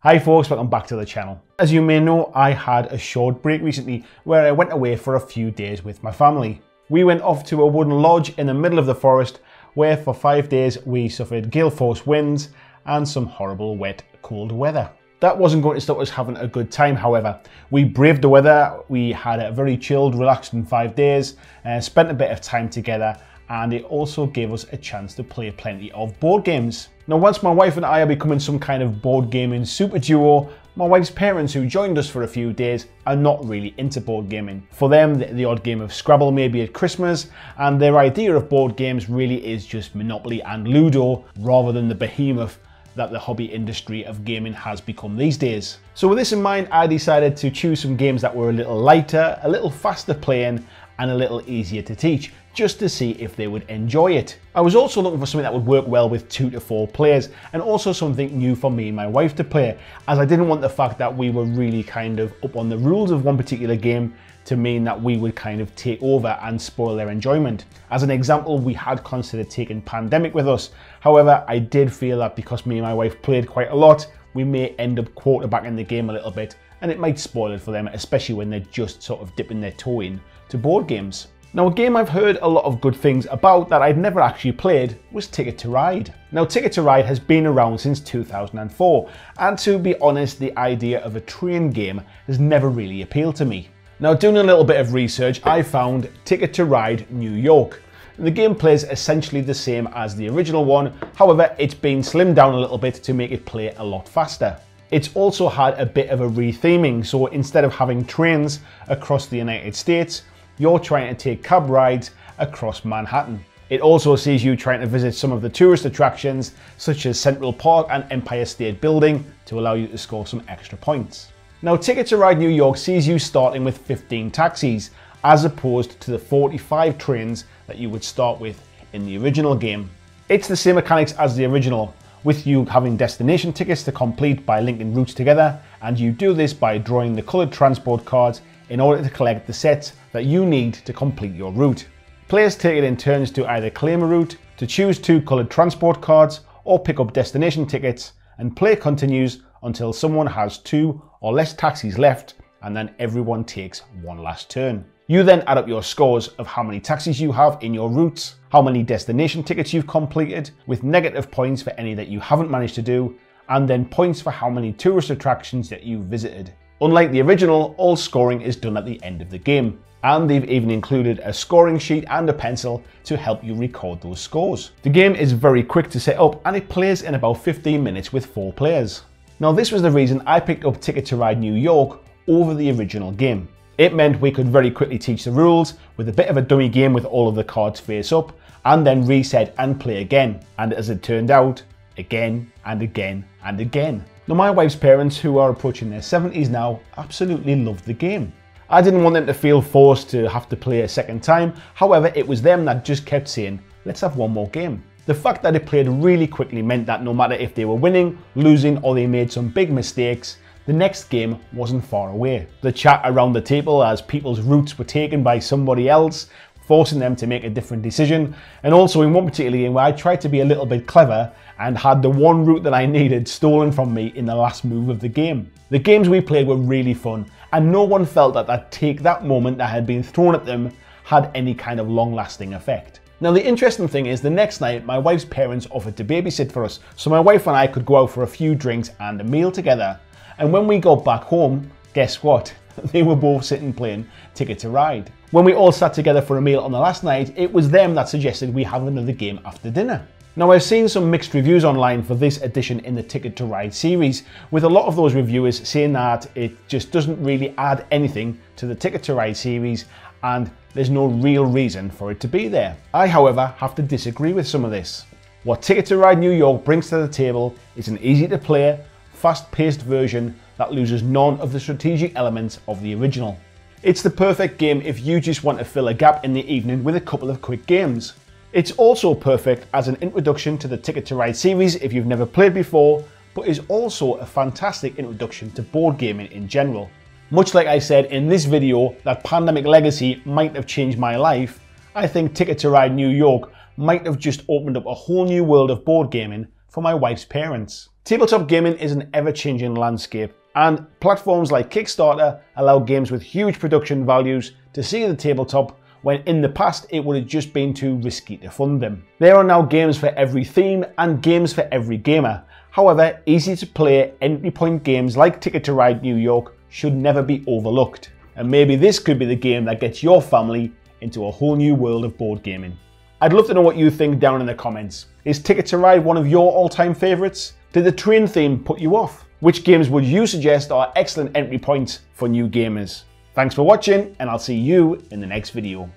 Hi folks, welcome back to the channel. As you may know, I had a short break recently where I went away for a few days with my family. We went off to a wooden lodge in the middle of the forest where for 5 days we suffered gale force winds and some horrible wet cold weather. That wasn't going to stop us having a good time, however. We braved the weather, we had a very chilled, relaxing 5 days, spent a bit of time together, and it also gave us a chance to play plenty of board games. Now, once my wife and I are becoming some kind of board gaming super duo, my wife's parents, who joined us for a few days, are not really into board gaming. For them, the odd game of Scrabble maybe at Christmas, and their idea of board games really is just Monopoly and Ludo, rather than the behemoth that the hobby industry of gaming has become these days. So with this in mind, I decided to choose some games that were a little lighter, a little faster playing, and a little easier to teach, just to see if they would enjoy it. I was also looking for something that would work well with 2 to 4 players, and also something new for me and my wife to play, as I didn't want the fact that we were really kind of up on the rules of one particular game to mean that we would kind of take over and spoil their enjoyment. As an example, we had considered taking Pandemic with us. However, I did feel that because me and my wife played quite a lot, we may end up quarterbacking the game a little bit, and it might spoil it for them, especially when they're just sort of dipping their toe in to board games. Now, a game I've heard a lot of good things about that I'd never actually played was Ticket to Ride. Now, Ticket to Ride has been around since 2004, and to be honest, the idea of a train game has never really appealed to me. Now, doing a little bit of research, I found Ticket to Ride New York. The game plays essentially the same as the original one, however, it's been slimmed down a little bit to make it play a lot faster. It's also had a bit of a retheming, so instead of having trains across the United States, you're trying to take cab rides across Manhattan. It also sees you trying to visit some of the tourist attractions such as Central Park and Empire State Building to allow you to score some extra points. Now, Ticket to Ride New York sees you starting with 15 taxis as opposed to the 45 trains that you would start with in the original game. It's the same mechanics as the original, with you having destination tickets to complete by linking routes together, and you do this by drawing the coloured transport cards in order to collect the sets that you need to complete your route. Players take it in turns to either claim a route, to choose 2 coloured transport cards, or pick up destination tickets, and play continues until someone has 2 or less taxis left, and then everyone takes one last turn. You then add up your scores of how many taxis you have in your routes, how many destination tickets you've completed, with negative points for any that you haven't managed to do, and then points for how many tourist attractions that you've visited. Unlike the original, all scoring is done at the end of the game, and they've even included a scoring sheet and a pencil to help you record those scores. The game is very quick to set up, and it plays in about 15 minutes with 4 players. Now, this was the reason I picked up Ticket to Ride New York over the original game. It meant we could very quickly teach the rules with a bit of a dummy game with all of the cards face up, and then reset and play again, and as it turned out, again and again and again. Now, my wife's parents, who are approaching their 70s now, absolutely loved the game. I didn't want them to feel forced to have to play a second time, however, it was them that just kept saying, let's have one more game. The fact that it played really quickly meant that no matter if they were winning, losing, or they made some big mistakes, the next game wasn't far away. The chat around the table as people's routes were taken by somebody else, forcing them to make a different decision, and also in one particular game where I tried to be a little bit clever and had the one route that I needed stolen from me in the last move of the game. The games we played were really fun, and no one felt that that moment that had been thrown at them had any kind of long-lasting effect. Now, the interesting thing is, the next night my wife's parents offered to babysit for us, so my wife and I could go out for a few drinks and a meal together. And when we got back home, guess what? They were both sitting playing Ticket to Ride. When we all sat together for a meal on the last night, it was them that suggested we have another game after dinner. Now, I've seen some mixed reviews online for this edition in the Ticket to Ride series, with a lot of those reviewers saying that it just doesn't really add anything to the Ticket to Ride series and there's no real reason for it to be there. I, however, have to disagree with some of this. What Ticket to Ride New York brings to the table is an easy to play, fast-paced version that loses none of the strategic elements of the original. It's the perfect game if you just want to fill a gap in the evening with a couple of quick games. It's also perfect as an introduction to the Ticket to Ride series if you've never played before, but is also a fantastic introduction to board gaming in general. Much like I said in this video that Pandemic Legacy might have changed my life, I think Ticket to Ride New York might have just opened up a whole new world of board gaming for my wife's parents. Tabletop gaming is an ever-changing landscape, and platforms like Kickstarter allow games with huge production values to see the tabletop when in the past it would have just been too risky to fund them. There are now games for every theme and games for every gamer. However, easy to play entry point games like Ticket to Ride New York should never be overlooked. And maybe this could be the game that gets your family into a whole new world of board gaming. I'd love to know what you think down in the comments. Is Ticket to Ride one of your all-time favourites? Did the train theme put you off? Which games would you suggest are excellent entry points for new gamers? Thanks for watching, and I'll see you in the next video.